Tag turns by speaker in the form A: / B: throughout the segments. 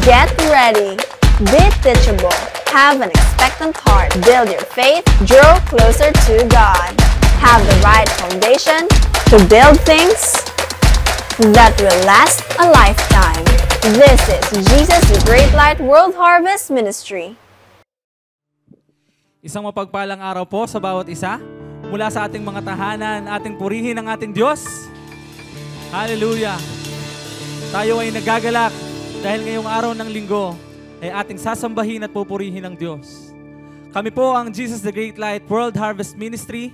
A: Get ready. Be teachable. Have an expectant heart. Build your faith. Draw closer to God. Have the right foundation to build things that will last a lifetime. This is Jesus the Great Light World Harvest Ministry.
B: Isang mapagpalang araw po sa bawat isa. Mula sa ating mga tahanan, ating purihin ang ating Diyos. Hallelujah! Tayo ay nagagalak dahil ngayong araw ng linggo ay ating sasambahin at pupurihin ang Diyos. Kami po ang Jesus the Great Light World Harvest Ministry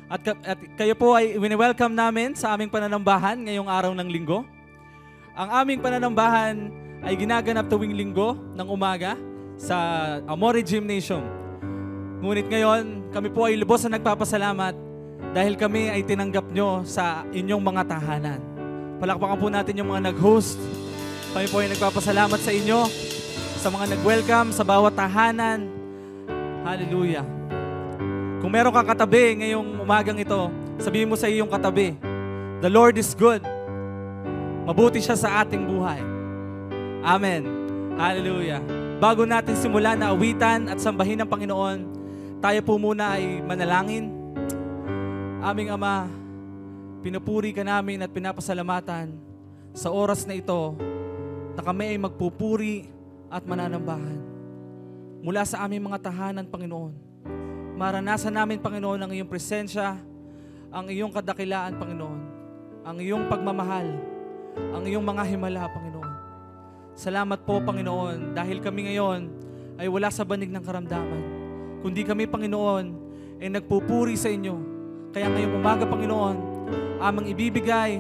B: at kayo po ay wini-welcome namin sa aming pananambahan ngayong araw ng linggo. Ang aming pananambahan ay ginaganap tuwing linggo ng umaga sa Amore Gymnasium. Ngunit ngayon, kami po ay lubos na nagpapasalamat dahil kami ay tinanggap nyo sa inyong mga tahanan. Palakpakan po natin yung mga nag-host. Kami po ay nagpapasalamat sa inyo, sa mga nag-welcome, sa bawat tahanan. Hallelujah. Kung meron kang katabi ngayong umagang ito, sabihin mo sa iyong katabi, the Lord is good. Mabuti siya sa ating buhay. Amen. Hallelujah. Bago natin simulan na awitan at sambahin ng Panginoon, tayo po muna ay manalangin. Aming Ama, pinupuri ka namin at pinapasalamatan sa oras na ito na kami ay magpupuri at mananambahan. Mula sa aming mga tahanan, Panginoon, maranasan namin, Panginoon, ang iyong presensya, ang iyong kadakilaan, Panginoon, ang iyong pagmamahal, ang iyong mga himala, Panginoon. Salamat po, Panginoon, dahil kami ngayon ay wala sa banig ng karamdaman. Kundi kami, Panginoon, ay nagpupuri sa inyo. Kaya ngayong umaga, Panginoon, amang ibibigay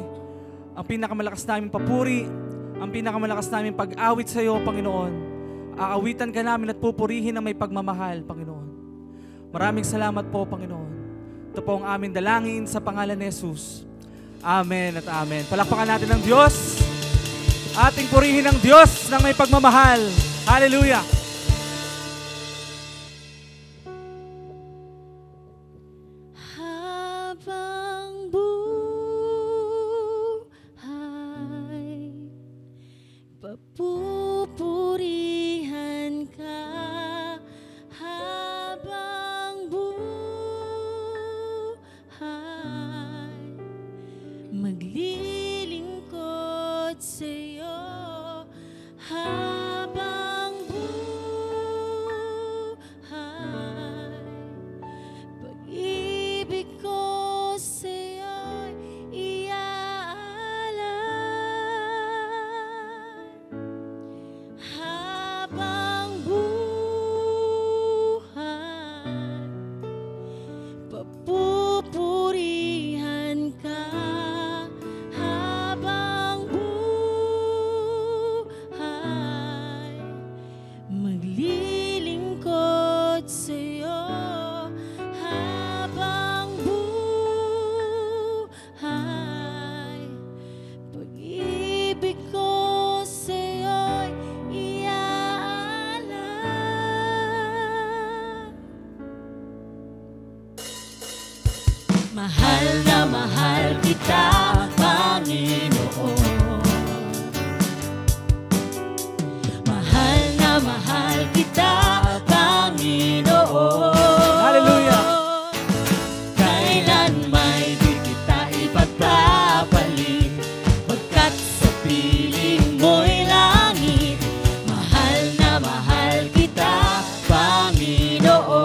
B: ang pinakamalakas naming papuri, ang pinakamalakas naming pag-awit sa iyo, Panginoon. Aawitan ka namin at pupurihin na may pagmamahal, Panginoon. Maraming salamat po, Panginoon. Ito po ang aming dalangin sa pangalan ni Jesus. Amen at amen. Palakpakan natin ang Diyos. Ating purihin ang Diyos ng may pagmamahal. Hallelujah!
C: Habang buhay, papupurihan ka. Habang buhay, maglilingkod sa'yo. Habang buhay, pag-ibig ko sa'yo'y iaalay. Habang buhay, papupurihan ka. Habang buhay, maglilingkod sa'yo. Habang buhay, pag-ibig ko sa'yo'y iaalay. Mahal na mahal kita, Panginoon. Mahal na mahal kita, Panginoon.
B: Hallelujah!
C: Kailan may di kita ipagpapalit, pagkat sa piling mo'y langit. Mahal na mahal kita, Panginoon.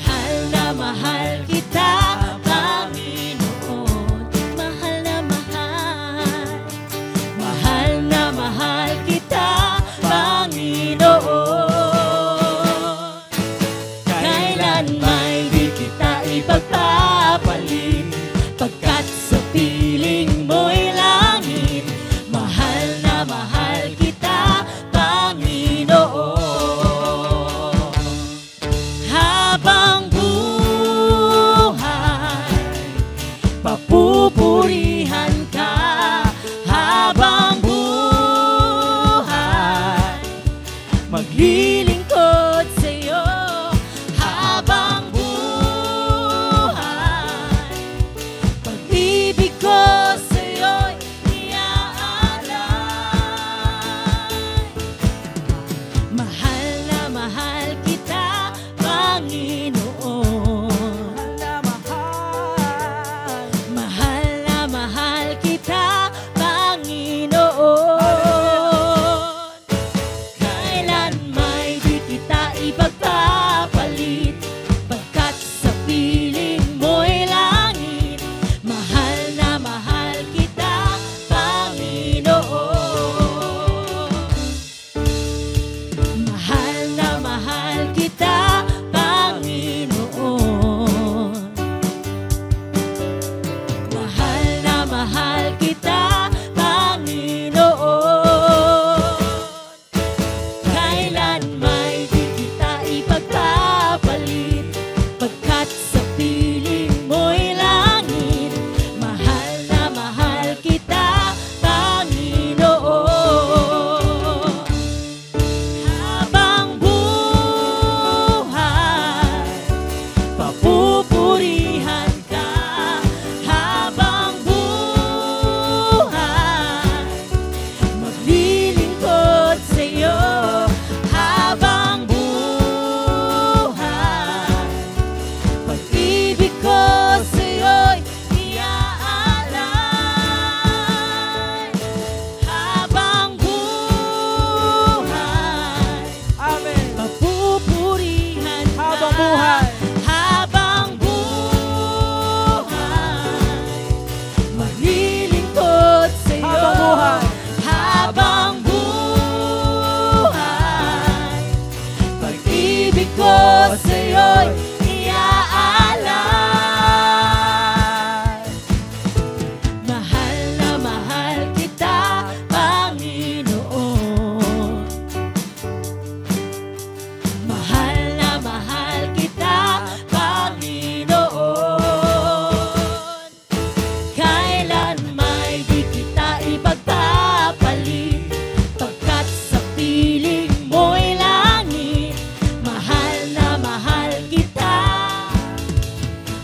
C: Mahal na mahal kita, Panginoon. Mahal na mahal. Mahal na mahal kita, Panginoon. Kailan may di kita ipagpapalit, pagkat sa piling mo'y langit. Mahal na mahal kita, Panginoon. Habang buhay,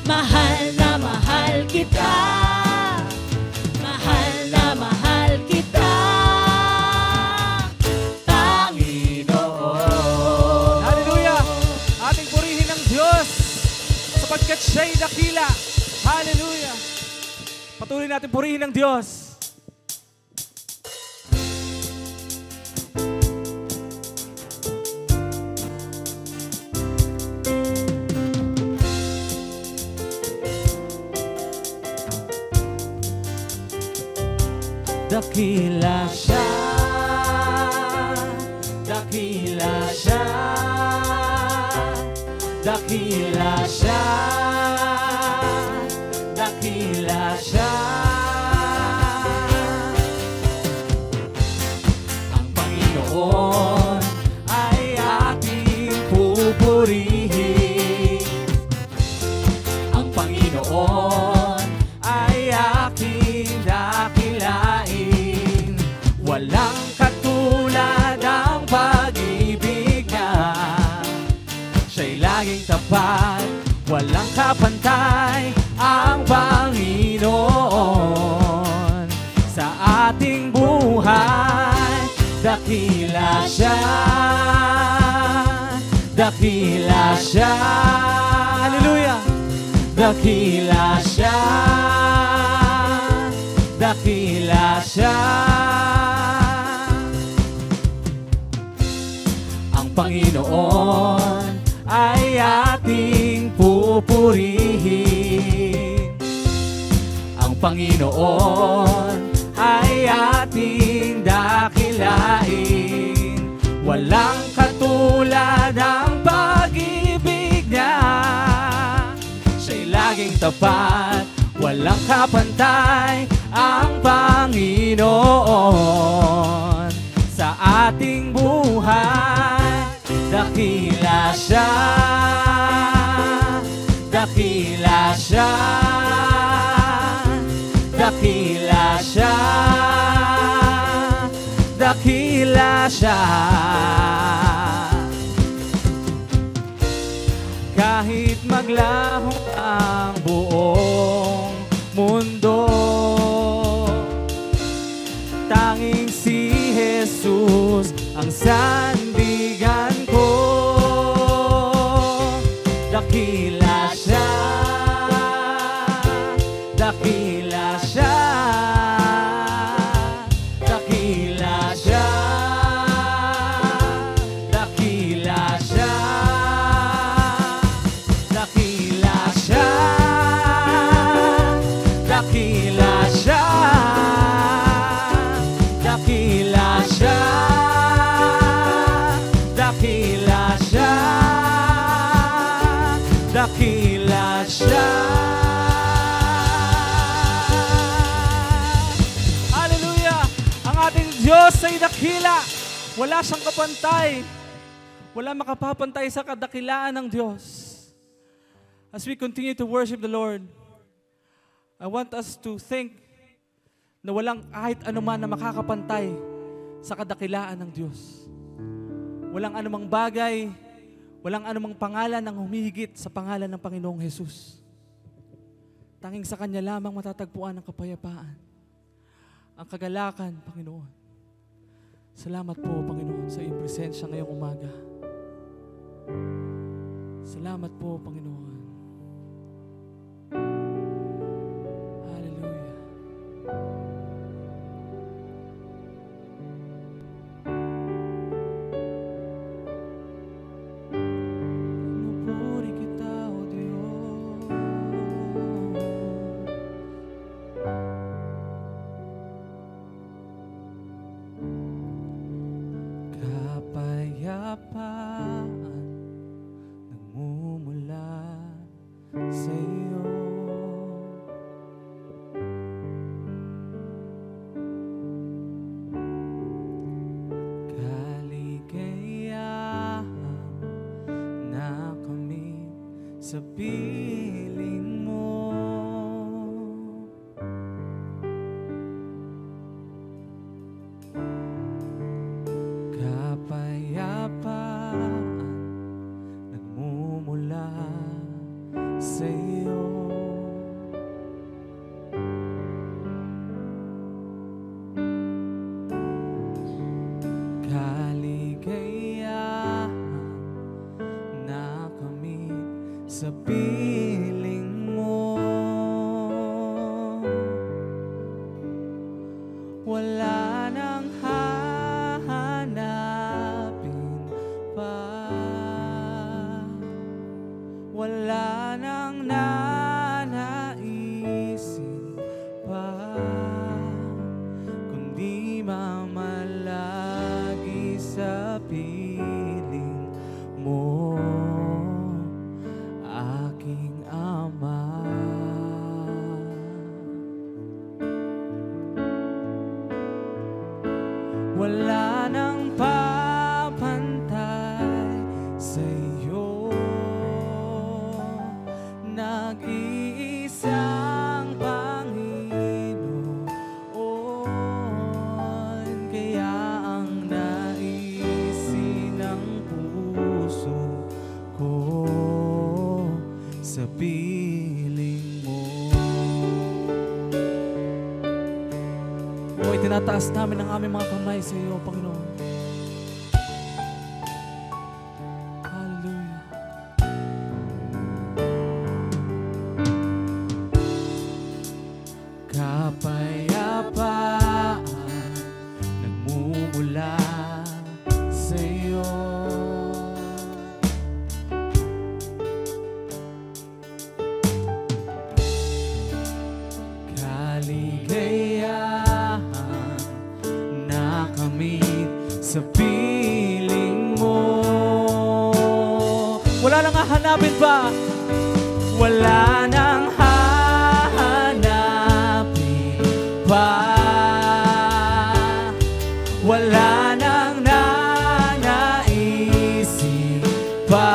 C: mahal na mahal kita. Mahal na mahal kita, Panginoon.
B: Hallelujah! Ating purihin ang Diyos sapagkat siya'y dakila. Hallelujah! Patuloy natin purihin ang Diyos. Dakila siya, dakila siya, dakila siya, dakila siya. Ang Panginoon ay ating pupurihin. Ang Panginoon ay aking dakilain. Walang katulad ang pag-ibig niya. Siya'y laging tapat, walang kapantay ang Panginoon. Sa ating buhay, dakila siya, dakila siya. Hallelujah! Dakila siya, dakila siya. Ang Panginoon ay ating pupurihin. Ang Panginoon ay ating dakilain. Walang katulad ang pag-ibig niya. Siya'y laging tapat, walang kapantay ang Panginoon. Sa ating buhay, dakila siya, dakila siya, dakila siya, dakila siya. Kahit maglaho ang buong mundo, tanging si Jesus ang sandigan ko. Dakila siya, dakila siya, dakila siya, dakila siya, dakila siya, dakila siya, dakila siya, dakila siya, dakila siya. Hallelujah! Ang ating Diyos ay dakila. Wala siyang kapantay. Wala makapapantay sa kadakilaan ng Diyos. As we continue to worship the Lord, I want us to think na walang kahit anuman na makakapantay sa kadakilaan ng Diyos. Walang anumang bagay, walang anumang pangalan ang humihigit sa pangalan ng Panginoong Jesus. Tanging sa Kanya lamang matatagpuan ang kapayapaan, ang kagalakan, Panginoon. Salamat po, Panginoon, sa iyong presensya ngayong umaga. Salamat po, Panginoon. Hallelujah. Pinupuri kita, O Diyos. Kapayapaan nagmumula sa iyo. Kaligayahan nakamit sa piling mo. Kapayapaan nagmumula sa iyo. nang nanaisin pa, kundi mamalagi sa piling mo, aking Ama. Wala nang papantay sa iyo, nag-iisang Panginoon, kaya ang naisin ng puso ko sa piling mo. O itinataas namin ang aming mga kamay sa iyo, Panginoon. Hallelujah. Kapayapaan nagmumula sa iyo. Kaligayahan nakamit sa piling mo. Wala nang hahanapin pa. Wala nang hahanapin pa. Wala nang nanaisin pa,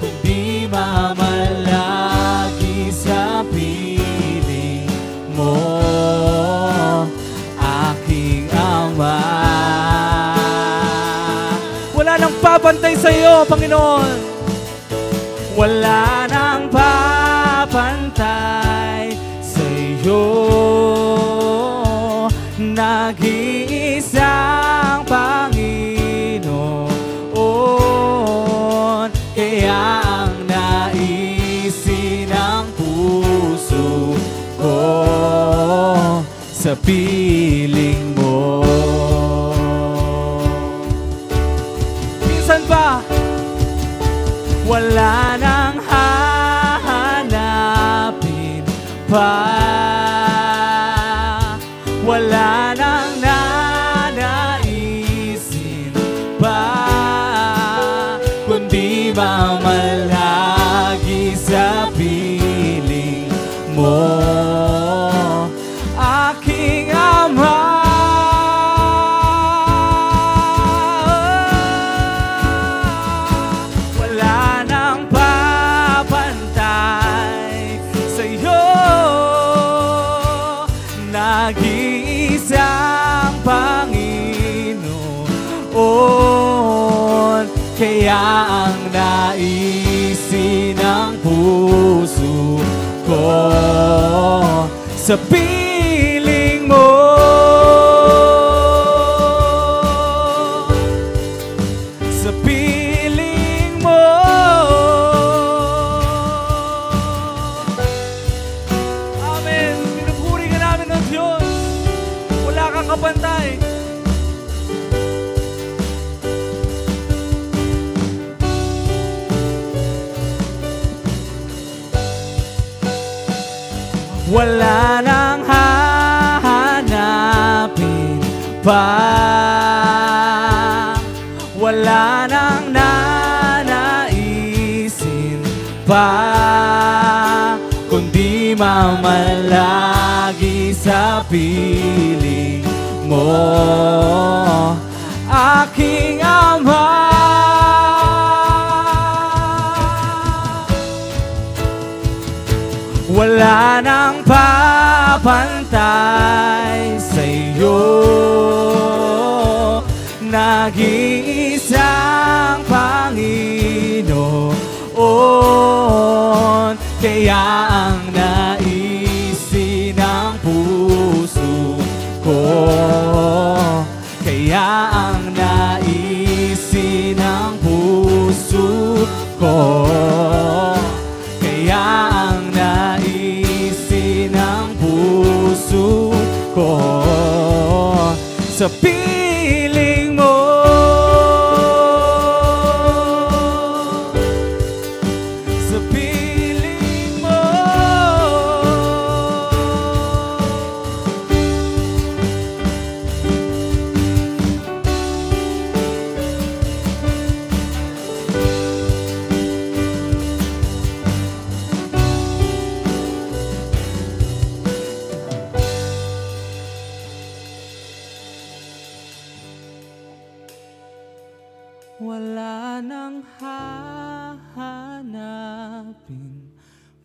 B: kundi mamalagi sa piling mo, aking Ama. Wala nang papantay sa iyo, Panginoon. Wala nang papantay sa iyo, nag-iisang Panginoon, kaya ang naisin ng puso ko sa piling mo. Minsan pa, wala nang hahanapin pa, wala nang nanaisin pa, kundi mamalagi sa piling mo, aking Ama. Nag-iisang Panginoon, kaya ang naisin ng puso ko sa piling mo, sa piling mo. Amen. Pinupuri ka namin ng Diyos. Wala kang kapantay. Wala nang hahanapin pa, wala nang nanaisin pa, kundi mamalagi sa piling mo, aking Ama. Wala nang papantay sa iyo, nag-iisang Panginoon, kaya ang naisin ng puso ko, kaya ang naisin ng puso ko, kaya ang naisin ng puso ko sa piling mo, sa piling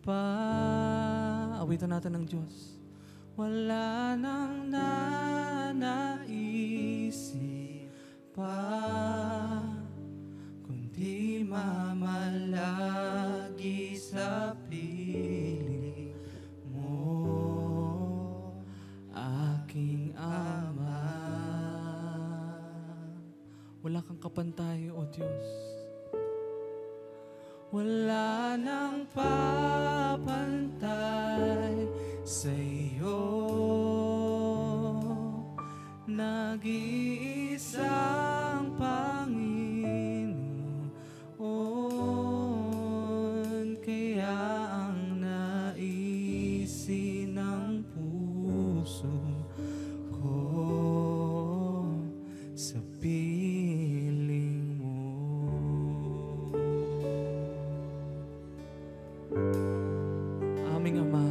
B: pa. Awitan natin ng Diyos. Wala nang nanaisip pa, kundi mamalagi sa piling mo, aking Ama. Wala kang kapantay, O Diyos. Wala nang papantay sa iyo, nag-iisang Panginoon, kaya ang naisin ng puso ko sa piling mo. Aming Ama,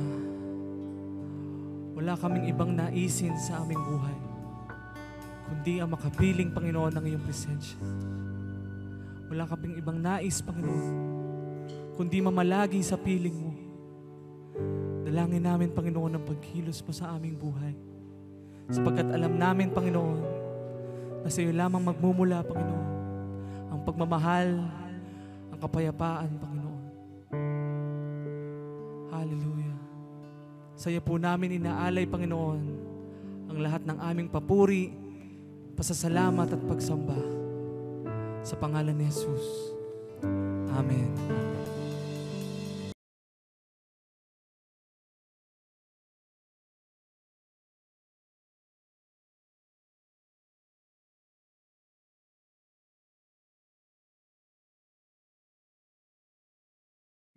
B: wala kaming ibang naisin sa aming buhay, kundi ang makapiling, Panginoon, ng iyong presensya. Wala kaming ibang nais, Panginoon, kundi mamalagi sa piling mo. Dalangin namin, Panginoon, ang pagkilos mo sa aming buhay. Sapagkat alam namin, Panginoon, na sa iyo lamang magmumula, Panginoon, ang pagmamahal, ang kapayapaan, Panginoon. Hallelujah. Sa iyo po namin inaalay, Panginoon, ang lahat ng aming papuri, pasasalamat at pagsamba. Sa pangalan ni Jesus. Amen.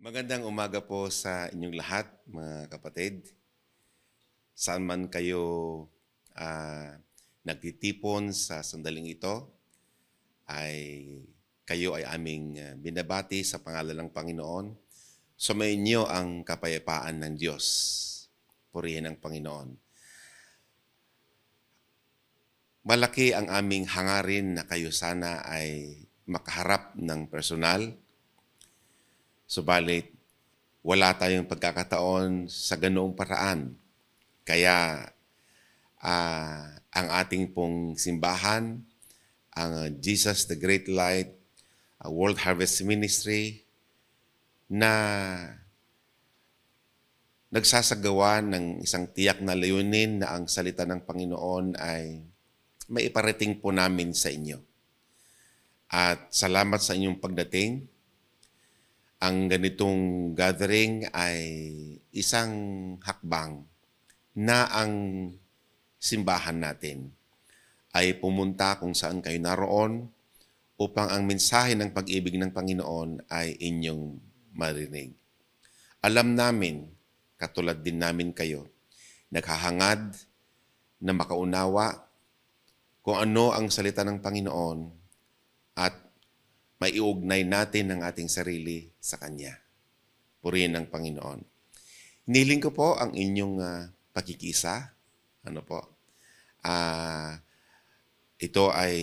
D: Magandang umaga po sa inyong lahat, mga kapatid. Saan man kayo nagtitipon sa sandaling ito, kayo ay aming binabati sa pangalan ng Panginoon. Sumayin niyo ang kapayapaan ng Diyos. Purihin ang Panginoon. Malaki ang aming hangarin na kayo sana ay makaharap ng personal. Subalit, wala tayong pagkakataon sa ganoong paraan. Kaya ang ating pong simbahan, ang Jesus the Great Light, World Harvest Ministry, na nagsasagawa ng isang tiyak na layunin na ang salita ng Panginoon ay maiparating po namin sa inyo. At salamat sa inyong pagdating. Ang ganitong gathering ay isang hakbang na ang simbahan natin ay pumunta kung saan kayo naroon upang ang mensahe ng pag-ibig ng Panginoon ay inyong marinig. Alam namin, katulad din namin kayo, naghahangad na makaunawa kung ano ang salita ng Panginoon at maiugnay natin ang ating sarili sa Kanya. Purihin ng Panginoon. Hiniling ko po ang inyong pakikisa. Ito ay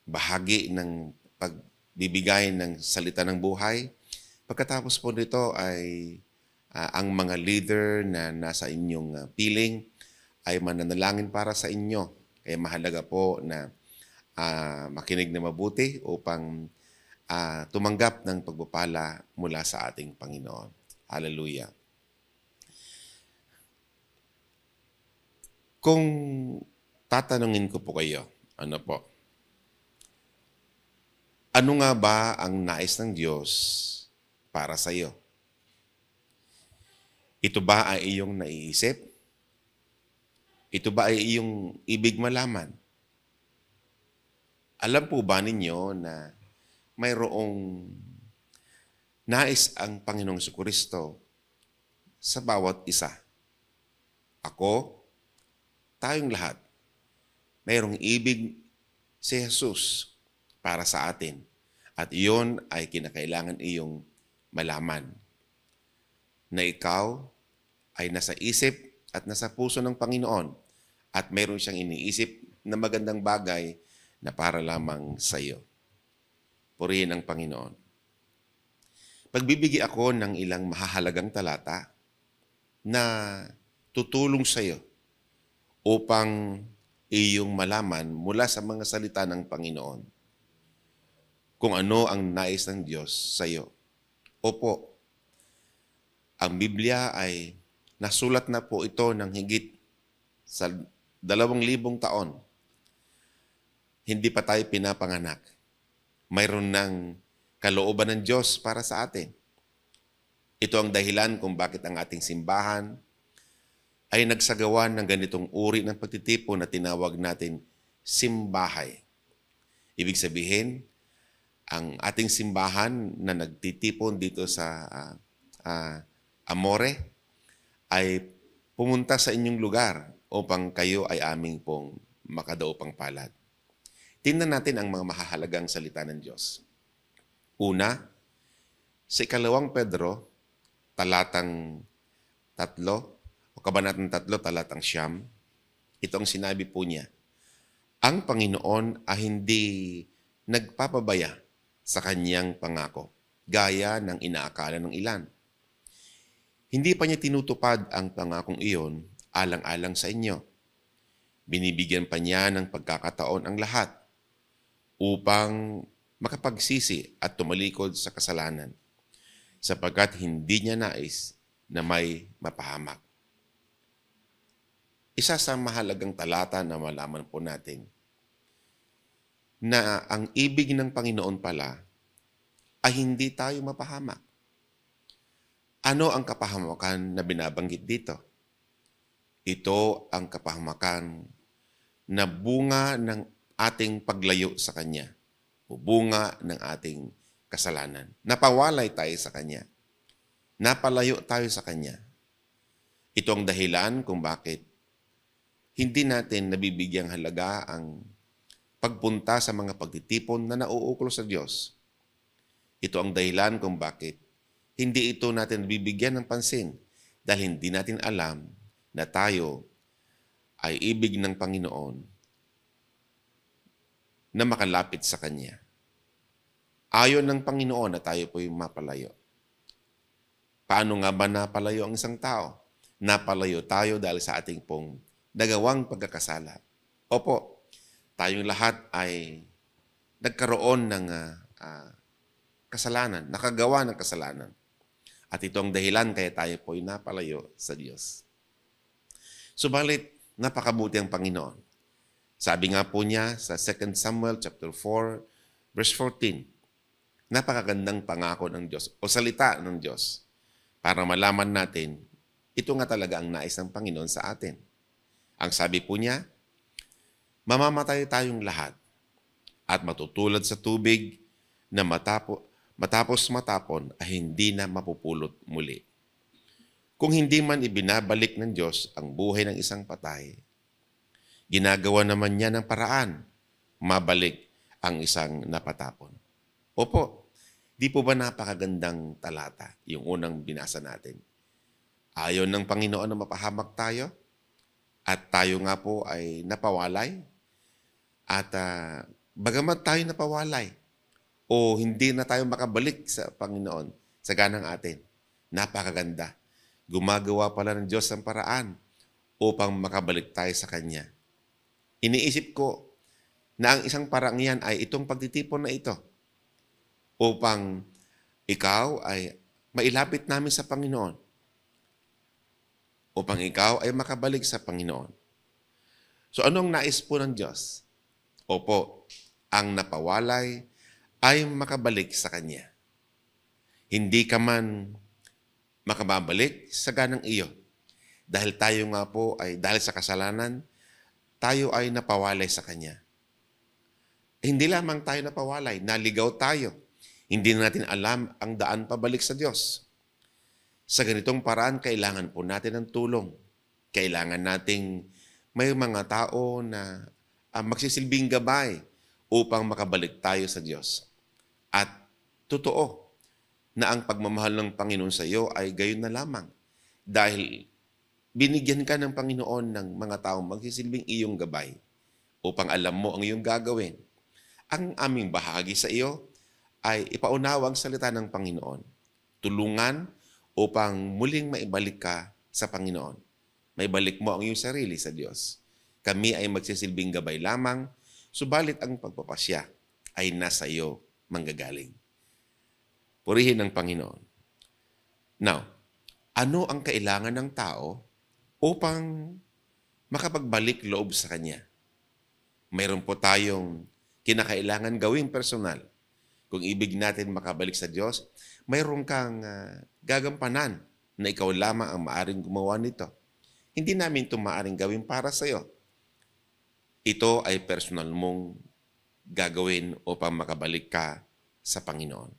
D: bahagi ng pagbibigay ng salita ng buhay. Pagkatapos po nito ay ang mga leader na nasa inyong piling ay mananalangin para sa inyo. Kaya mahalaga po na makinig na mabuti upang tumanggap ng pagpapala mula sa ating Panginoon. Hallelujah. Kung tatanungin ko po kayo, ano nga ba ang nais ng Diyos para sa iyo? Ito ba ay iyong naiisip? Ito ba ay iyong ibig malaman? Alam po ba ninyo na mayroong nais ang Panginoong Jesucristo sa bawat isa? Ako, tayong lahat, mayroong ibig si Jesus para sa atin. At iyon ay kinakailangan iyong malaman. Na ikaw ay nasa isip at nasa puso ng Panginoon at mayroon siyang iniisip na magandang bagay na para lamang sa iyo. Purihin ang Panginoon. pagbibigay ako ng ilang mahahalagang talata na tutulong sa iyo upang iyong malaman mula sa mga salita ng Panginoon kung ano ang nais ng Diyos sa iyo. Opo, ang Biblia ay nasulat na po ito ng higit sa 2,000 taon. Hindi pa tayo pinapanganak. Mayroon ng kalooban ng Diyos para sa atin. Ito ang dahilan kung bakit ang ating simbahan ay nagsagawa ng ganitong uri ng pagtitipon na tinawag natin simbahay. Ibig sabihin, ang ating simbahan na nagtitipon dito sa Amore ay pumunta sa inyong lugar upang kayo ay aming pong makadaupang palad. Tingnan natin ang mga mahahalagang salita ng Diyos. Una, sa 2 Pedro, talatang 3, o kabanatang 3, talatang 9, ito ang sinabi po niya, ang Panginoon ay hindi nagpapabaya sa kanyang pangako, gaya ng inaakala ng ilan. Hindi pa niya tinutupad ang pangakong iyon alang-alang sa inyo. Binibigyan pa niya ng pagkakataon ang lahat upang makapagsisi at tumalikod sa kasalanan sapagkat hindi niya nais na may mapahamak. Isa sa mahalagang talata na malaman po natin na ang ibig ng Panginoon pala ay hindi tayo mapahamak. Ano ang kapahamakan na binabanggit dito? Ito ang kapahamakan na bunga ng ating paglayo sa Kanya o bunga ng ating kasalanan. Napawalay tayo sa Kanya. Napalayo tayo sa Kanya. Ito ang dahilan kung bakit hindi natin nabibigyang halaga ang pagpunta sa mga pagtitipon na nauukol sa Diyos. Ito ang dahilan kung bakit hindi ito natin bibigyan ng pansin dahil hindi natin alam na tayo ay ibig ng Panginoon na makalapit sa Kanya. Ayon ng Panginoon na tayo po'y mapalayo. Paano nga ba napalayo ang isang tao? Napalayo tayo dahil sa ating pong nagawang pagkakasala. Opo, tayong lahat ay nagkaroon ng kasalanan, nakagawa ng kasalanan. At ito ang dahilan kaya tayo po'y napalayo sa Diyos. Subalit, napakabuti ang Panginoon. Sabi nga po niya sa 2 Samuel chapter 4, verse 14, napakagandang pangako ng Diyos o salita ng Diyos para malaman natin ito nga talaga ang nais ng Panginoon sa atin. Ang sabi po niya, mamamatay tayong lahat at matutulad sa tubig na matapos matapon ay hindi na mapupulot muli. Kung hindi man ibinabalik ng Diyos ang buhay ng isang patay, ginagawa naman niya ng paraan, mabalik ang isang napatapon. Opo, di po ba napakagandang talata yung unang binasa natin? Ayaw ng Panginoon na mapahamak tayo at tayo nga po ay napawalay at bagamat tayo napawalay o hindi na tayo makabalik sa Panginoon sa ganang atin, napakaganda. Gumagawa pala ng Diyos ang paraan upang makabalik tayo sa Kanya. Iniisip ko na ang isang parang yan ay itong pagtitipon na ito upang ikaw ay mailapit namin sa Panginoon, upang ikaw ay makabalik sa Panginoon. So anong nais po ng Diyos? Opo, ang napawalay ay makabalik sa Kanya. Hindi ka man makababalik sa ganang iyo. Dahil tayo nga po ay, dahil sa kasalanan, tayo ay napawalay sa Kanya. Hindi lamang tayo napawalay, naligaw tayo. Hindi natin alam ang daan pabalik sa Diyos. Sa ganitong paraan, kailangan po natin ng tulong. Kailangan nating may mga tao na magsisilbing gabay upang makabalik tayo sa Diyos. At totoo na ang pagmamahal ng Panginoon sa iyo ay gayon na lamang. Dahil binigyan ka ng Panginoon ng mga taong magsisilbing iyong gabay upang alam mo ang iyong gagawin. Ang aming bahagi sa iyo ay ipaunawa ang salita ng Panginoon tulungan upang muling maibalik ka sa Panginoon. Maibalik mo ang iyong sarili sa Diyos. Kami ay magsisilbing gabay lamang, subalit ang pagpapasya ay nasa iyo manggagaling. Purihin ng Panginoon. Now, ano ang kailangan ng tao upang makapagbalik loob sa Kanya? Mayroon po tayong kinakailangan gawing personal. Kung ibig natin makabalik sa Diyos, mayroon kang gagampanan na ikaw lamang ang maaring gumawa nito. Hindi namin ito maaring gawin para sa iyo. Ito ay personal mong gagawin upang makabalik ka sa Panginoon.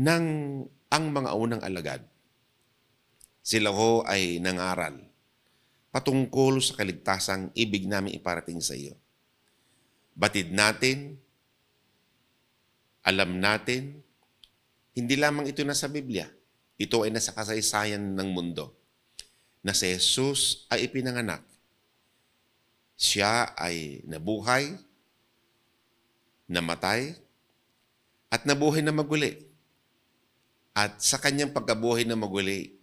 D: Nang ang mga unang alagad, sila ho ay nangaral patungkol sa kaligtasang ibig namin iparating sa iyo. Batid natin, alam natin, hindi lamang ito nasa Biblia, ito ay nasa kasaysayan ng mundo, na si Jesus ay ipinanganak. Siya ay nabuhay, namatay, at nabuhay na maguli. At sa kanyang pagkabuhay na maguli,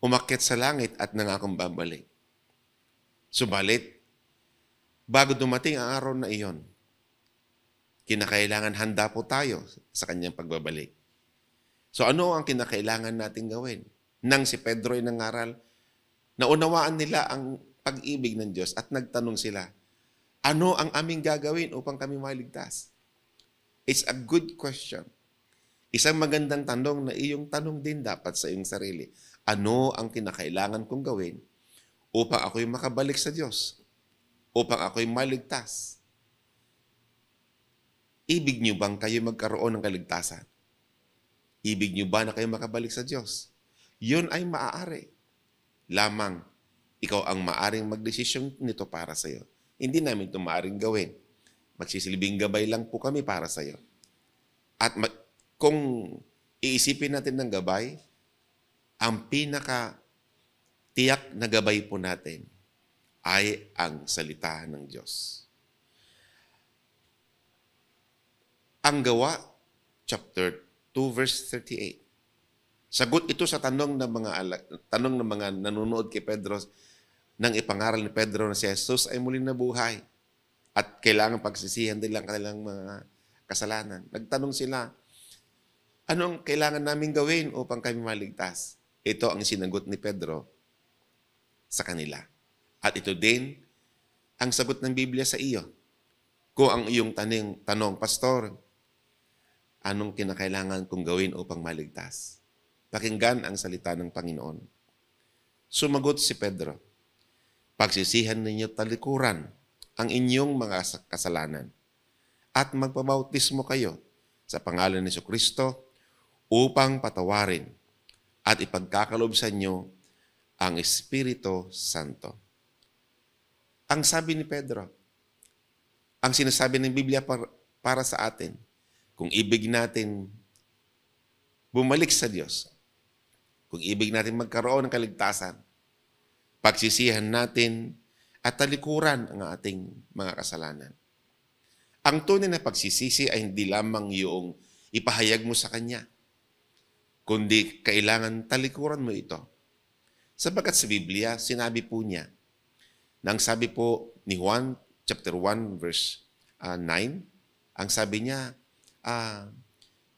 D: umakyat sa langit at nangakong babalik. Subalit, bago dumating ang araw na iyon, kinakailangan handa po tayo sa kanyang pagbabalik. So ano ang kinakailangan natin gawin? Nang si Pedro ay nangaral, naunawaan nila ang pag-ibig ng Diyos at nagtanong sila, ano ang aming gagawin upang kami maligtas? It's a good question. Isang magandang tanong na iyong tanong din dapat sa iyong sarili. Ano ang kinakailangan kong gawin upang ako'y makabalik sa Diyos? Upang ako'y maligtas? Ibig niyo bang kayo magkaroon ng kaligtasan? Ibig niyo ba na kayo makabalik sa Diyos? Yun ay maaari. Lamang, ikaw ang maaring magdesisyon nito para sa iyo. Hindi namin ito maaring gawin. Magsisilbing gabay lang po kami para sa iyo. At kung iisipin natin ng gabay, ang pinaka-tiyak na gabay po natin ay ang salita ng Diyos. Ang Gawa, chapter 2, verse 38. Sagot ito sa tanong ng mga nanonood kay Pedro nang ipangaral ni Pedro na si Jesus ay muling nabuhay at kailangan pagsisihan nila ang kanilang mga kasalanan. Nagtanong sila, anong kailangan namin gawin upang kami maligtas? Ito ang sinagot ni Pedro sa kanila. At ito din ang sagot ng Biblia sa iyo. Kung ang iyong tanong, Pastor, anong kinakailangan kong gawin upang maligtas? Pakinggan ang salita ng Panginoon. Sumagot si Pedro, pagsisihan ninyo talikuran ang inyong mga kasalanan at magpabautismo kayo sa pangalan ni Jesucristo upang patawarin at ipagkakalob sa inyo ang Espiritu Santo. Ang sabi ni Pedro, ang sinasabi ng Biblia para sa atin, kung ibig natin bumalik sa Diyos, kung ibig natin magkaroon ng kaligtasan, pagsisihan natin at talikuran ang ating mga kasalanan. Ang tunay na pagsisisi ay hindi lamang yung ipahayag mo sa Kanya, kundi kailangan talikuran mo ito. Sapagkat sa Biblia, sinabi po niya, nang sabi po ni Juan, chapter 1, verse 9, ang sabi niya,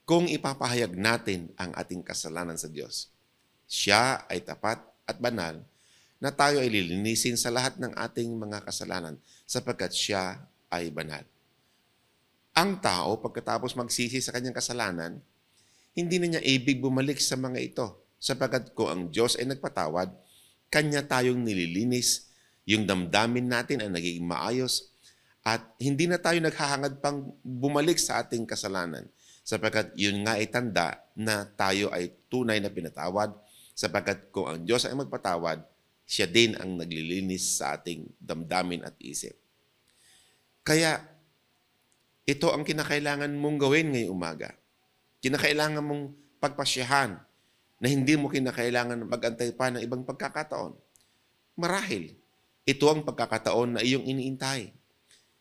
D: kung ipapahayag natin ang ating kasalanan sa Diyos, siya ay tapat at banal na tayo ay lilinisin sa lahat ng ating mga kasalanan sapagkat siya ay banal. Ang tao, pagkatapos magsisi sa kanyang kasalanan, hindi na niya ibig bumalik sa mga ito sapagkat kung ang Diyos ay nagpatawad, Kanya tayong nililinis, yung damdamin natin ay nagiging maayos at hindi na tayo naghahangad pang bumalik sa ating kasalanan sapagkat yun nga ay tanda na tayo ay tunay na pinatawad sapagkat kung ang Diyos ay magpatawad, siya din ang naglilinis sa ating damdamin at isip. Kaya, ito ang kinakailangan mong gawin ngayong umaga. Kinakailangan mong pagpasyahan na hindi mo kinakailangan mag-antay pa ng ibang pagkakataon. Marahil, ito ang pagkakataon na iyong iniintay.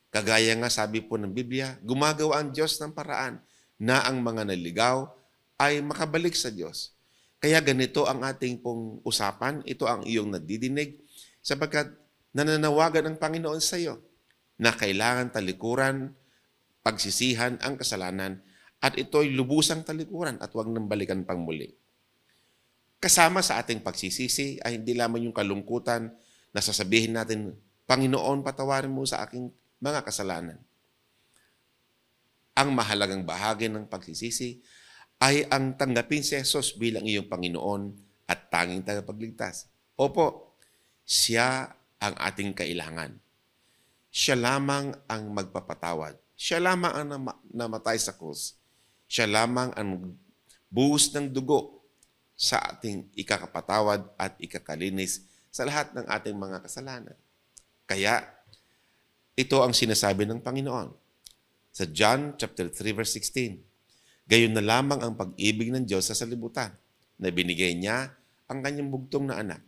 D: Kagaya nga sabi po ng Biblia, gumagawa ang Diyos ng paraan na ang mga naligaw ay makabalik sa Diyos. Kaya ganito ang ating pong usapan, ito ang iyong nadidinig, sapagkat nananawagan ang Panginoon sa iyo na kailangan talikuran, pagsisihan ang kasalanan, at ito'y lubusang talikuran at huwag nang balikan pang muli. Kasama sa ating pagsisisi ay hindi lamang yung kalungkutan na sasabihin natin, Panginoon, patawarin mo sa aking mga kasalanan. Ang mahalagang bahagi ng pagsisisi ay ang tanggapin si Jesus bilang iyong Panginoon at tanging tagapagligtas. Opo, siya ang ating kailangan. Siya lamang ang magpapatawad. Siya lamang ang namatay sa krus. Siya lamang ang buhos ng dugo sa ating ikakapatawad at ikakalinis sa lahat ng ating mga kasalanan. Kaya, ito ang sinasabi ng Panginoon. Sa John chapter 3 verse 16, gayon na lamang ang pag-ibig ng Diyos sa salibutan na binigay niya ang kanyang bugtong na anak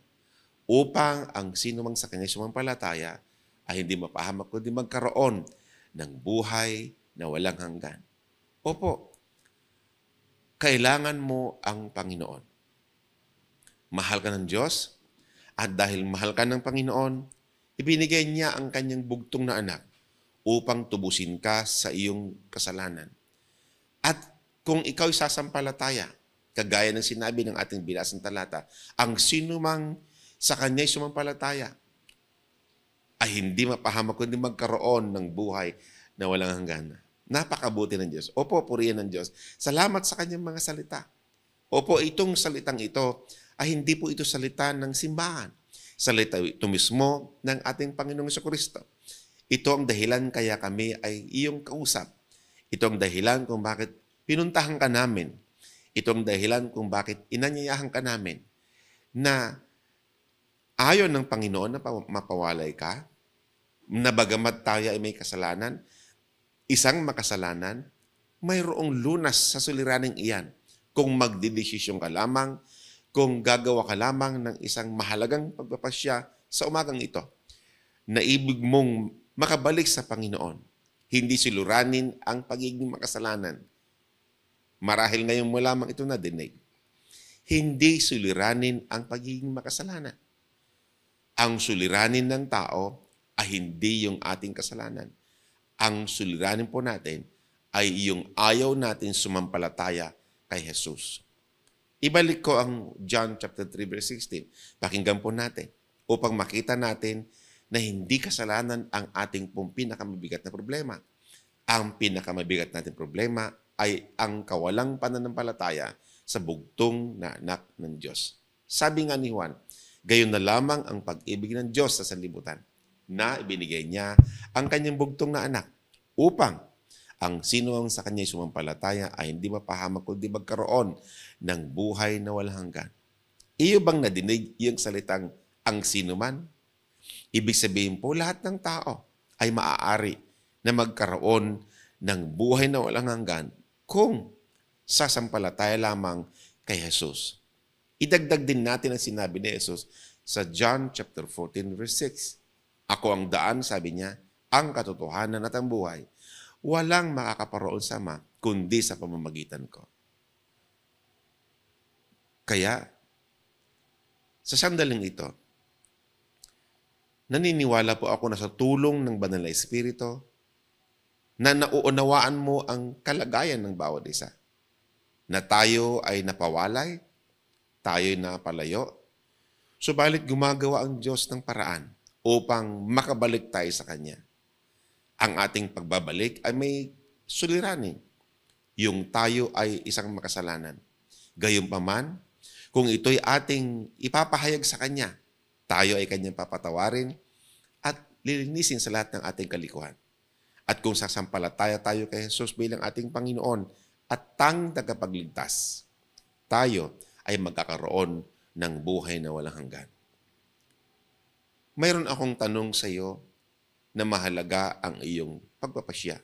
D: upang ang sinumang sa kanya sumampalataya ay hindi mapahamak kundi magkaroon ng buhay na walang hanggan. Opo, kailangan mo ang Panginoon. Mahal ka ng Diyos at dahil mahal ka ng Panginoon, ibinigay niya ang kanyang bugtong na anak upang tubusin ka sa iyong kasalanan. At kung ikaw'y sasampalataya, kagaya ng sinabi ng ating binasang talata, ang sinumang sa kanya'y sumampalataya ay hindi mapahamak kundi magkaroon ng buhay na walang hanggan. Napakabuti ng Diyos. Opo, purihin ng Diyos. Salamat sa kanyang mga salita. Opo, itong salitang ito ay hindi po ito salita ng simbahan. Salita ito mismo ng ating Panginoong Jesucristo. Ito ang dahilan kaya kami ay iyong kausap. Ito ang dahilan kung bakit pinuntahan ka namin. Ito ang dahilan kung bakit inanyayahan ka namin na ayon ng Panginoon na mapawalay ka, na bagamat tayo ay may kasalanan, isang makasalanan, mayroong lunas sa suliraning iyan kung magdidesisyon ka lamang, kung gagawa ka lamang ng isang mahalagang pagpapasya sa umagang ito, na ibig mong makabalik sa Panginoon, hindi suliranin ang pagiging makasalanan. Marahil ngayon mo lamang ito nadinig. Hindi suliranin ang pagiging makasalanan. Ang suliranin ng tao ay hindi yung ating kasalanan. Ang suliranin po natin ay yung ayaw natin sumampalataya kay Jesus. Ibalik ko ang John chapter 3 verse 16. Pakinggan po natin upang makita natin na hindi kasalanan ang ating pong pinakamabigat na problema. Ang pinakamabigat natin problema ay ang kawalang pananampalataya sa bugtong na anak ng Diyos. Sabi nga ni Juan, gayon na lamang ang pag-ibig ng Diyos sa sanlibutan na ibinigay niya ang kanyang bugtong na anak upang ang sino ang sa kanya'y sumampalataya ay hindi mapahamak kundi magkaroon ng buhay na walang hanggan. Iyo bang nadinig yung salitang ang sino man? Ibig sabihin po lahat ng tao ay maaari na magkaroon ng buhay na walang hanggan kung sasampalataya lamang kay Jesus. Idagdag din natin ang sinabi ni Jesus sa John chapter 14 verse 6. Ako ang daan, sabi niya, ang katotohanan at ang buhay. Walang makakaparoon sa Ama kundi sa pamamagitan ko. Kaya, sa sandaling ito, naniniwala po ako na sa tulong ng Banal na Espiritu na nauunawaan mo ang kalagayan ng bawat isa. Na tayo ay napawalay, tayo ay napalayo, subalit gumagawa ang Diyos ng paraan upang makabalik tayo sa Kanya. Ang ating pagbabalik ay may suliranin. Yung tayo ay isang makasalanan. Gayunpaman, kung ito'y ating ipapahayag sa Kanya, tayo ay Kanyang papatawarin at lilinisin sa lahat ng ating kalikuhan. At kung sasampalataya tayo kay Jesus bilang ating Panginoon at tanging tagapagligtas, tayo ay magkakaroon ng buhay na walang hanggan. Mayroon akong tanong sa iyo na mahalaga ang iyong pagpapasya.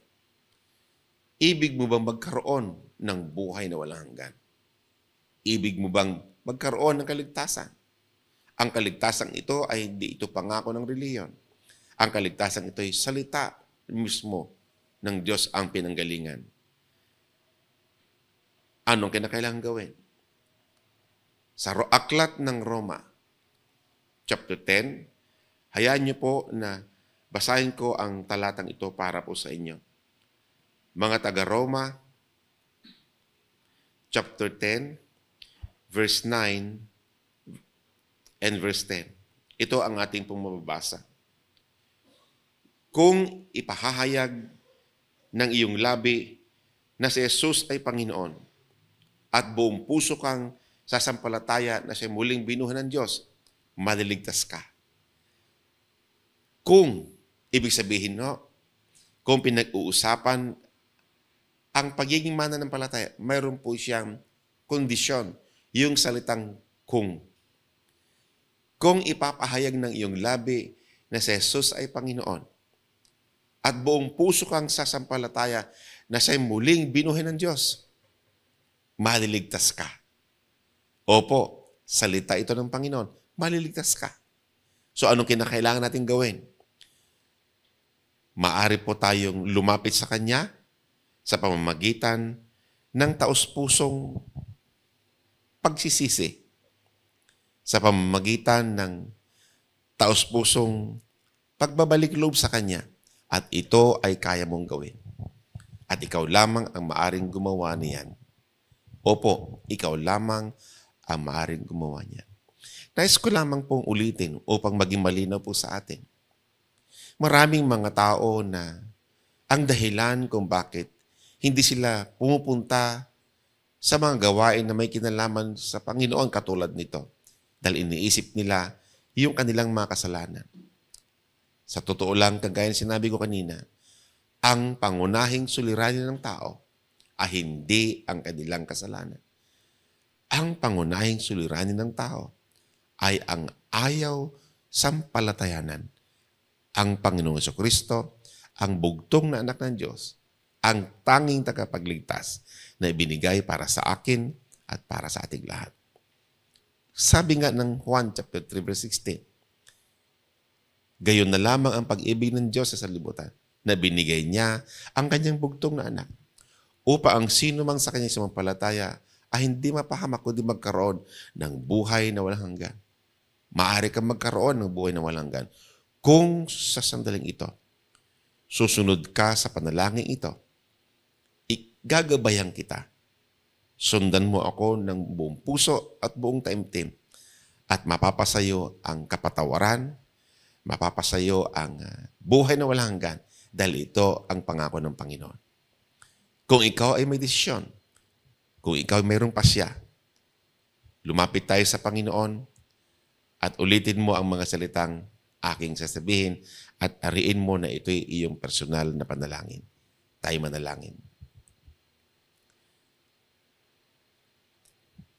D: Ibig mo bang magkaroon ng buhay na walang hanggan? Ibig mo bang magkaroon ng kaligtasan? Ang kaligtasan ito ay hindi ito pangako ng reliyon. Ang kaligtasan ito ay salita mismo ng Diyos ang pinanggalingan. Anong kinakailangan gawin? Sa aklat ng Roma, chapter 10, hayaan niyo po na basahin ko ang talatang ito para po sa inyo. Mga taga-Roma, chapter 10, verse 9 and verse 10. Ito ang ating pong mababasa. Kung ipahahayag ng iyong labi na si Jesus ay Panginoon at buong puso kang sasampalataya na siya muling binuhay ng Diyos, maliligtas ka. Kung, ibig sabihin, no, kung pinag-uusapan ang pagiging mananampalataya, mayroon po siyang kondisyon, yung salitang kung. Kung ipapahayag ng iyong labi na si Jesus ay Panginoon at buong puso kang sasampalataya na siya'y muling binuhay ng Diyos, maliligtas ka. Opo, salita ito ng Panginoon, maliligtas ka. So anong kinakailangan natin gawin? Maari po tayong lumapit sa Kanya sa pamamagitan ng taos-pusong pagsisisi, sa pamamagitan ng taos-pusong pagbabalik loob sa Kanya, at ito ay kaya mong gawin. At ikaw lamang ang maaring gumawa niyan. Opo, ikaw lamang ang maaring gumawa niyan. Nais ko lamang pong ulitin upang maging malinaw po sa atin. Maraming mga tao na ang dahilan kung bakit hindi sila pumupunta sa mga gawain na may kinalaman sa Panginoon katulad nito. Dahil iniisip nila yung kanilang mga kasalanan. Sa totoo lang, kagaya sinabi ko kanina, ang pangunahing suliranin ng tao ay hindi ang kanilang kasalanan. Ang pangunahing suliranin ng tao ay ang ayaw sampalatayanan. Ang Panginoong Jesucristo, ang bugtong na anak ng Diyos, ang tanging tagapagligtas na ibinigay para sa akin at para sa ating lahat. Sabi nga ng Juan chapter 3 verse 16, gayon na lamang ang pag-ibig ng Diyos sa sanlibutan na binigay niya ang kanyang bugtong na anak upang ang sino mang sa kanyang sumampalataya ay hindi mapahamak kundi magkaroon ng buhay na walang hanggan. Maaari kang magkaroon ng buhay na walang hanggan kung sa sandaling ito susunod ka sa panalangin ito. Gagabayan kita. Sundan mo ako ng buong puso at buong taimtim at mapapasayo ang kapatawaran, mapapasayo ang buhay na walang hanggan dahil ito ang pangako ng Panginoon. Kung ikaw ay may desisyon, kung ikaw ay mayroong pasya, lumapit tayo sa Panginoon at ulitin mo ang mga salitang aking sasabihin at ariin mo na ito'y iyong personal na panalangin. Tayo manalangin.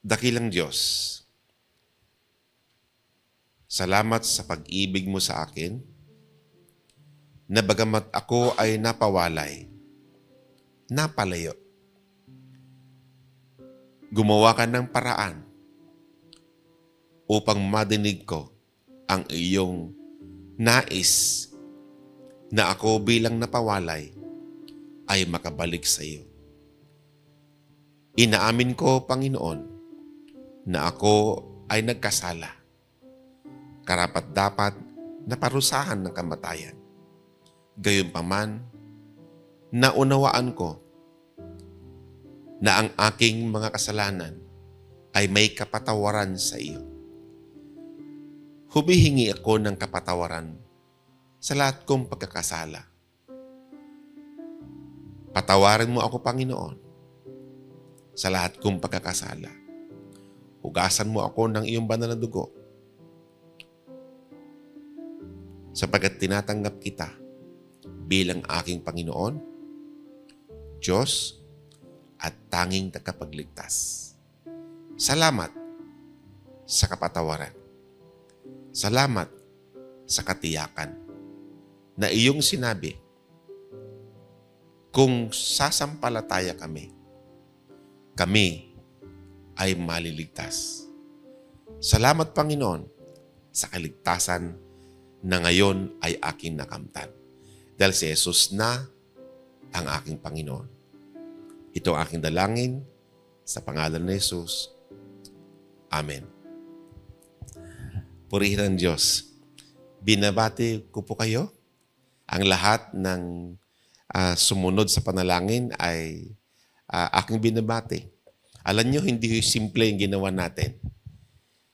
D: Dakilang Diyos, salamat sa pag-ibig mo sa akin, na bagamat ako ay napawalay, napalayo, gumawa ka ng paraan upang madinig ko ang iyong nais na ako bilang napawalay ay makabalik sa iyo. Inaamin ko, Panginoon, na ako ay nagkasala. Karapat-dapat na parusahan ng kamatayan. Gayunpaman, naunawaan ko na ang aking mga kasalanan ay may kapatawaran sa iyo. Humihingi ako ng kapatawaran sa lahat kong pagkakasala. Patawarin mo ako, Panginoon, sa lahat kong pagkakasala. Hugasan mo ako ng iyong banal na dugo sapagkat tinatanggap kita bilang aking Panginoon, Diyos, at tanging tagapagligtas. Salamat sa kapatawaran. Salamat sa katiyakan na iyong sinabi, kung sasampalataya kami ay maliligtas. Salamat, Panginoon, sa kaligtasan na ngayon ay aking nakamtan. Dahil si Jesus na ang aking Panginoon. Ito ang aking dalangin Sa pangalan ni Jesus. Amen. Purihin ang Diyos. Binabati ko po kayo. Ang lahat ng sumunod sa panalangin ay aking binabati. Alam nyo, hindi simple yung ginawa natin.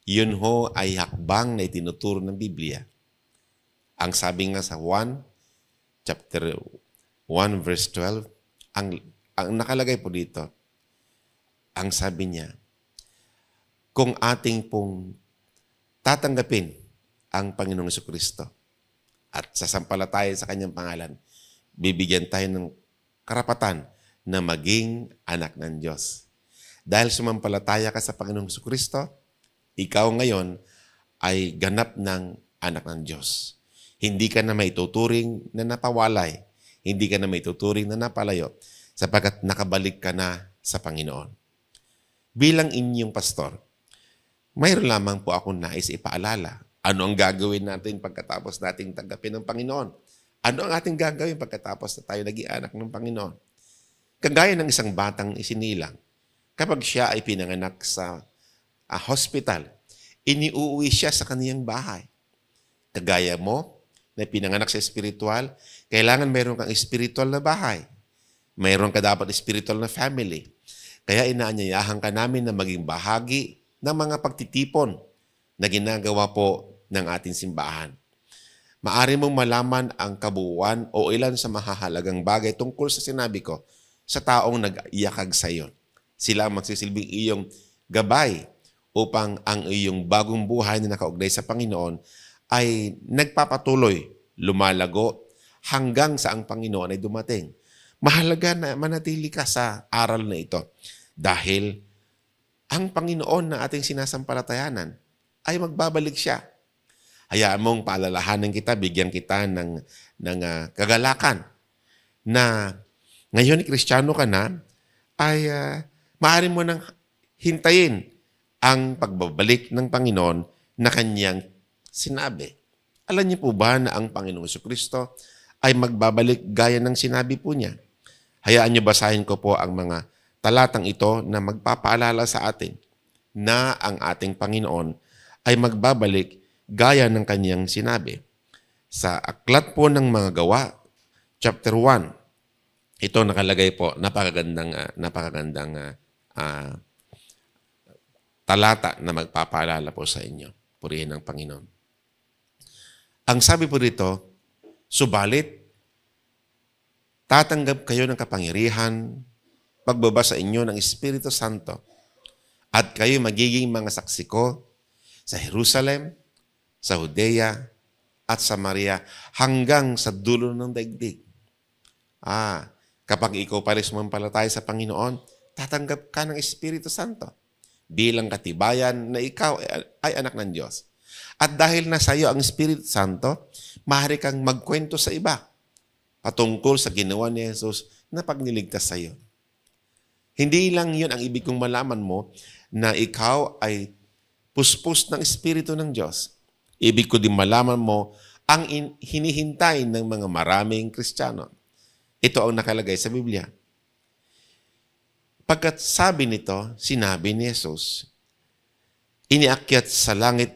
D: Yun ho ay hakbang na itinuturo ng Biblia. Ang sabi nga sa chapter 1 verse 12, ang nakalagay po dito, ang sabi niya, kung ating pong tatanggapin ang Panginoong Jesucristo at sasampalataya sa kanyang pangalan, bibigyan tayo ng karapatan na maging anak ng Diyos. Dahil sumampalataya ka sa Panginoong Jesucristo, ikaw ngayon ay ganap ng anak ng Diyos. Hindi ka na maituturing na napawalay. Hindi ka na maituturing na napalayo sapagkat nakabalik ka na sa Panginoon. Bilang inyong pastor, mayroon lamang po akong nais ipaalala. Ano ang gagawin natin pagkatapos nating tanggapin ng Panginoon? Ano ang ating gagawin pagkatapos na tayo naging anak ng Panginoon? Kagaya ng isang batang isinilang, kapag siya ay pinanganak sa hospital, iniuwi siya sa kaniyang bahay. Kagaya mo, na pinanganak sa espiritual, kailangan mayroon kang espiritual na bahay. Mayroon ka dapat espiritual na family. Kaya inaanyayahan ka namin na maging bahagi ng mga pagtitipon na ginagawa po ng ating simbahan. Maari mong malaman ang kabuuan o ilan sa mahahalagang bagay tungkol sa sinabi ko sa taong nag-iakag sa iyo. Sila ang magsisilbing iyong gabay upang ang iyong bagong buhay na nakaugnay sa Panginoon ay nagpapatuloy, lumalago hanggang sa ang Panginoon ay dumating. Mahalaga na manatili ka sa aral na ito dahil ang Panginoon na ating sinasampalatayanan ay magbabalik siya. Hayaan mong paalalahanan kita, bigyan kita ng kagalakan na ngayon Kristiyano ka na, ay maaari mo nang hintayin ang pagbabalik ng Panginoon na kanyang sinabi. Alam niyo po ba na ang Panginoong Jesucristo ay magbabalik gaya ng sinabi po niya? Hayaan niyo basahin ko po ang mga talatang ito na magpapaalala sa atin na ang ating Panginoon ay magbabalik gaya ng kanyang sinabi. Sa aklat po ng mga gawa, chapter 1, ito nakalagay po, napakagandang talata na magpapaalala po sa inyo. Purihin ng Panginoon. Ang sabi po dito, subalit, tatanggap kayo ng kapangyarihan pagbaba sa inyo ng Espiritu Santo at kayo magiging mga saksi ko sa Jerusalem, sa Judea, at Samaria hanggang sa dulo ng daigdig. Kapag ikaw pa rin sumampalataya sa Panginoon, tatanggap ka ng Espiritu Santo bilang katibayan na ikaw ay anak ng Diyos. At dahil nasa iyo ang Espiritu Santo, maaari kang magkwento sa iba patungkol sa ginawa ni Jesus na pagniligtas sa iyo. Hindi lang yun ang ibig kong malaman mo na ikaw ay puspos ng Espiritu ng Diyos. Ibig ko din malaman mo ang hinihintay ng mga maraming Kristiyano. Ito ang nakalagay sa Biblia. Pagkat sabi nito, sinabi ni Jesus, iniakyat sa langit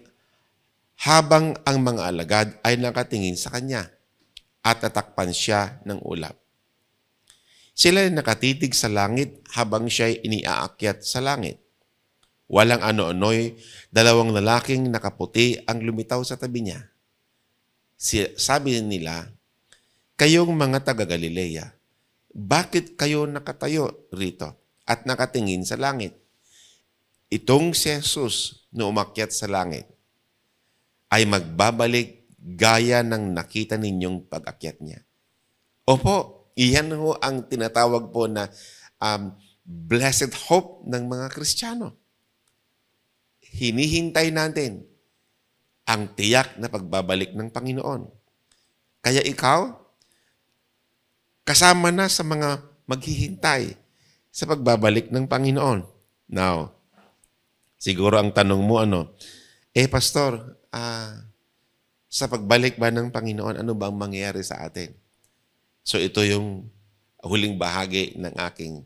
D: habang ang mga alagad ay nakatingin sa Kanya at tatakpan siya ng ulap. Sila ay nakatitig sa langit habang siya ay iniaakyat sa langit. Walang ano-ano'y dalawang lalaking nakaputi ang lumitaw sa tabi niya. Sabi nila, kayong mga taga-Galilea, bakit kayo nakatayo rito at nakatingin sa langit? Itong si Jesus na umakyat sa langit ay magbabalik gaya ng nakita ninyong pag-akyat niya. Opo, iyan ho ang tinatawag po na blessed hope ng mga Kristiyano. Hinihintay natin ang tiyak na pagbabalik ng Panginoon. Kaya ikaw, kasama na sa mga maghihintay sa pagbabalik ng Panginoon. Now, siguro ang tanong mo Pastor, sa pagbalik ba ng Panginoon, ano ba ang mangyayari sa atin? So ito yung huling bahagi ng aking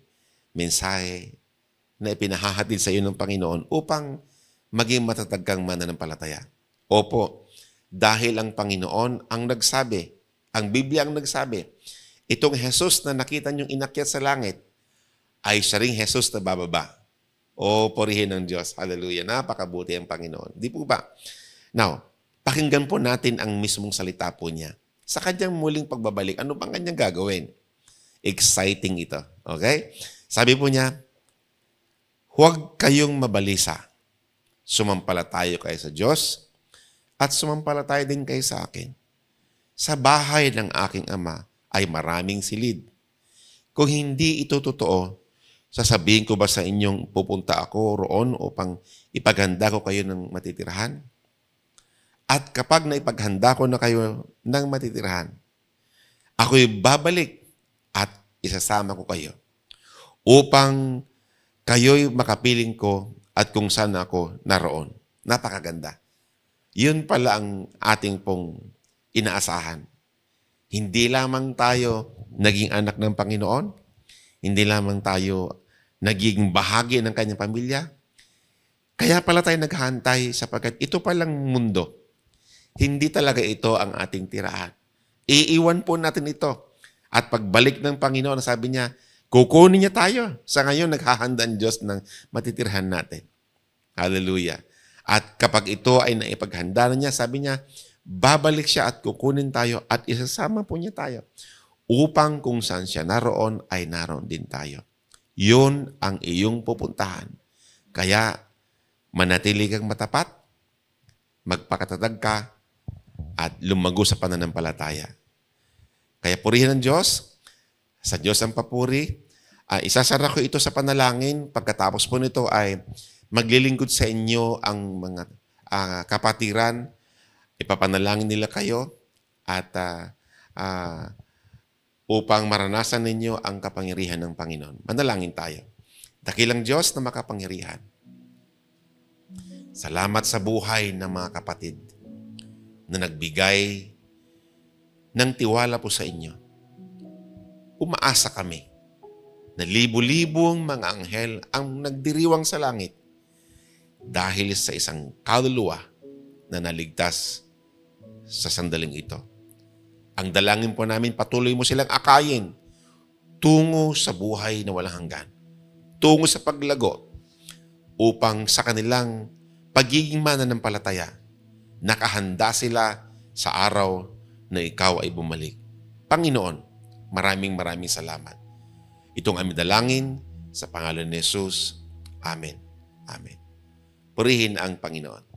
D: mensahe na ipinahahatid sa iyo ng Panginoon upang maging matatag kang mananampalataya? Opo, dahil ang Panginoon ang nagsabi, ang Biblia ang nagsabi, itong Jesus na nakita niyong inakyat sa langit ay siya ring Jesus na bababa. O, purihin ng Diyos. Hallelujah. Napakabuti ang Panginoon. Di po ba? Now, pakinggan po natin ang mismong salita po niya. Sa kanyang muling pagbabalik, ano bang kanyang gagawin? Exciting ito. Okay? Sabi po niya, huwag kayong mabalisa. Sumampalataya kayo sa Diyos at sumampalataya din kayo sa akin. Sa bahay ng aking Ama ay maraming silid. Kung hindi ito totoo, sasabihin ko ba sa inyong pupunta ako roon upang ipaghanda ko kayo ng matitirahan? At kapag naipaghanda ko na kayo ng matitirahan, ako'y babalik at isasama ko kayo upang kayo'y makapiling ko at kung saan ako naroon. Napakaganda. Yun pala ang ating pong inaasahan. Hindi lamang tayo naging anak ng Panginoon, hindi lamang tayo naging bahagi ng kanyang pamilya. Kaya pala tayo naghahantay sapagkat ito palang mundo. Hindi talaga ito ang ating tirahan. Iiwan po natin ito. At pagbalik ng Panginoon, sabi niya, kukunin niya tayo. Sa ngayon, naghahanda ang Diyos ng matitirhan natin. Hallelujah. At kapag ito ay naipaghanda na niya, sabi niya, babalik siya at kukunin tayo at isasama po niya tayo upang kung saan siya naroon ay naroon din tayo. Yun ang iyong pupuntahan. Kaya manatili kang matapat, magpakatatag ka, at lumago sa pananampalataya. Kaya purihin ng Diyos, sa Diyos ang papuri. Isasara ko ito sa panalangin. Pagkatapos po nito ay maglilingkod sa inyo ang mga kapatiran. Ipapanalangin nila kayo at upang maranasan ninyo ang kapangyarihan ng Panginoon. Manalangin tayo. Dakilang Diyos na makapangyarihan. Salamat sa buhay ng mga kapatid na nagbigay ng tiwala po sa inyo. Umaasa kami na libu-libong mga anghel ang nagdiriwang sa langit dahil sa isang kaluluwa na naligtas sa sandaling ito. Ang dalangin po namin, patuloy mo silang akayin tungo sa buhay na walang hanggan, tungo sa paglago, upang sa kanilang pagiging mananampalataya, nakahanda sila sa araw na ikaw ay bumalik. Panginoon, maraming salamat. Itong aming dalangin sa pangalan ni Jesus. Amen. Amen. Purihin ang Panginoon.